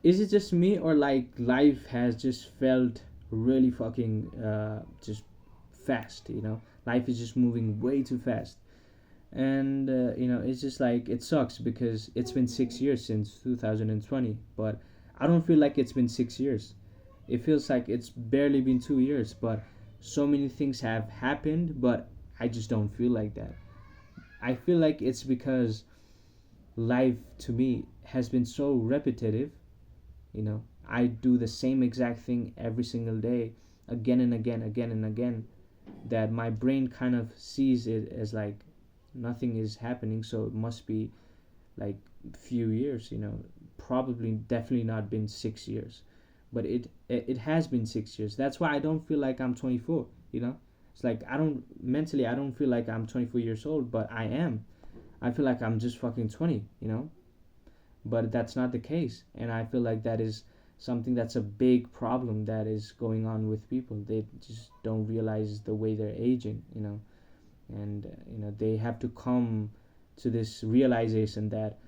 Is it just me, or like life has just felt really fucking just fast? Life is just moving way too fast. And it's just like it sucks because it's been 6 years since 2020, but I don't feel like it's been 6 years. It feels like it's barely been 2 years, but so many things have happened, but I just don't feel like that. I feel like it's because life to me has been so repetitive. I do the same exact thing every single day, again and again, again and again, that my brain kind of sees it as like nothing is happening, so it must be like few years. Probably definitely not been 6 years, but it has been 6 years. That's why I don't feel like I'm 24. It's like I don't feel like I'm 24 years old, but I am. I feel like I'm just fucking 20. But that's not the case, and I feel like that is something that's a big problem that is going on with people. They just don't realize the way they're aging. And they have to come to this realization that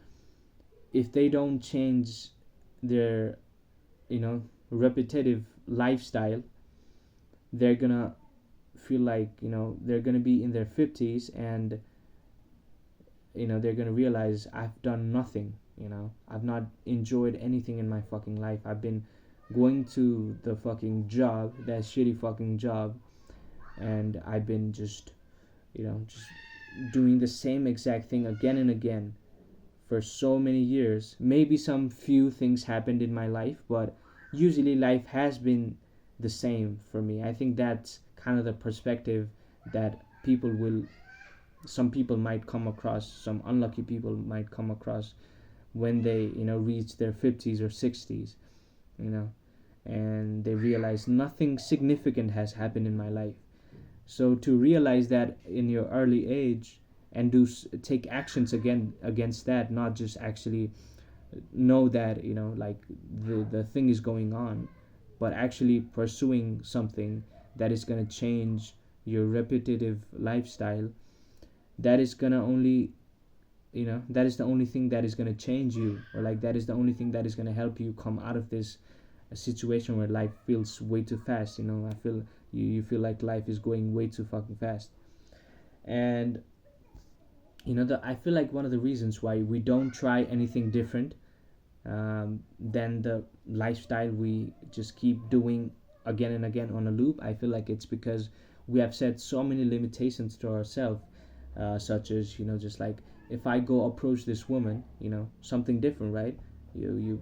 if they don't change their you know repetitive lifestyle, they're gonna feel like they're gonna be in their 50s, and they're gonna realize I've done nothing. I've not enjoyed anything in my fucking life. I've been going to the fucking job, that shitty fucking job, and I've been just doing the same exact thing again and again for so many years. Maybe some few things happened in my life, but usually life has been the same for me. I think that's kind of the perspective that some people might come across, some unlucky people might come across when they reach their 50s or 60s, you know, and they realize nothing significant has happened in my life. So to realize that in your early age and take actions again against that, not just actually know that like the thing is going on, but actually pursuing something that is going to change your repetitive lifestyle, that is going to only that is the only thing that is going to change you, or like that is the only thing that is going to help you come out of this situation where life feels way too fast. I feel you feel like life is going way too fucking fast. And I feel like one of the reasons why we don't try anything different than the lifestyle we just keep doing again and again on a loop, I feel like it's because we have set so many limitations to ourselves, such as just like, if I go approach this woman, something different, right? You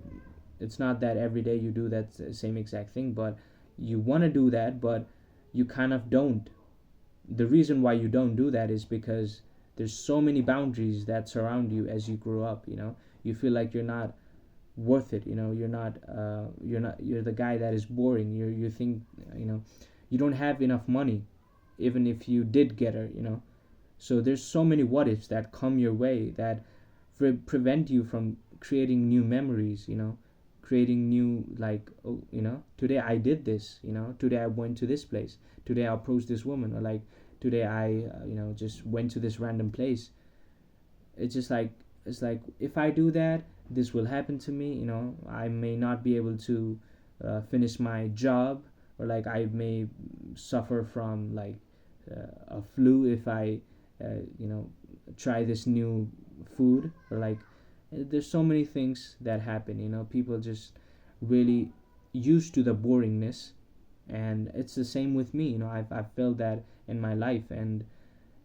It's not that every day you do that same exact thing, but you want to do that, but you kind of don't. The reason why you don't do that is because there's so many boundaries that surround you as you grow up. You feel like you're not worth it. You're the guy that is boring. You think you don't have enough money, even if you did get her. So there's so many what ifs that come your way that prevent you from creating new memories. Creating new, like, oh, today I did this. Today I went to this place. Today I approached this woman, or like today I just went to this random place. It's like if I do that, this will happen to me. I may not be able to finish my job, or like I may suffer from like a flu if I try this new food, or like there's so many things that happen. People just really used to the boringness, and it's the same with me. I've felt that in my life, and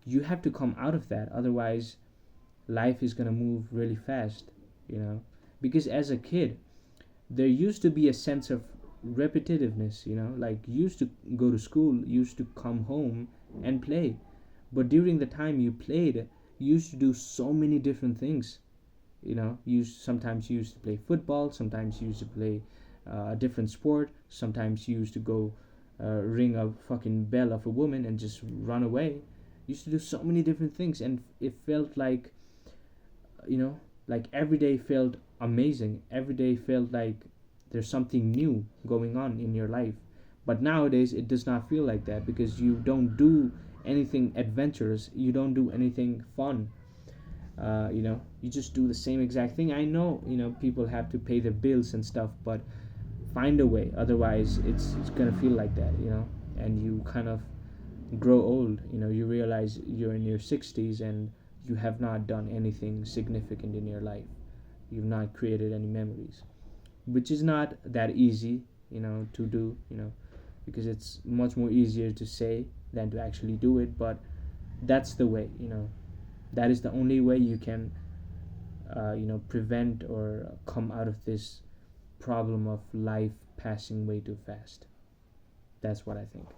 you have to come out of that, otherwise life is going to move really fast. you know because as a kid, there used to be a sense of repetitiveness. Like, you used to go to school, you used to come home and play, but during the time you played, you used to do so many different things. You sometimes you used to play football, sometimes you used to play a different sport, sometimes you used to go ring a fucking bell of a woman and just run away. You used to do so many different things, and it felt like, every day felt amazing. Every day felt like there's something new going on in your life. But nowadays it does not feel like that, because you don't do anything adventurous, you don't do anything fun. you just do the same exact thing. I know, people have to pay their bills and stuff, but find a way. Otherwise, it's gonna feel like that, and you kind of grow old. You realize you're in your 60s and you have not done anything significant in your life. You've not created any memories, which is not that easy, to do, because it's much more easier to say than to actually do it. But that's the way, that is the only way you can, prevent or come out of this problem of life passing way too fast. That's what I think.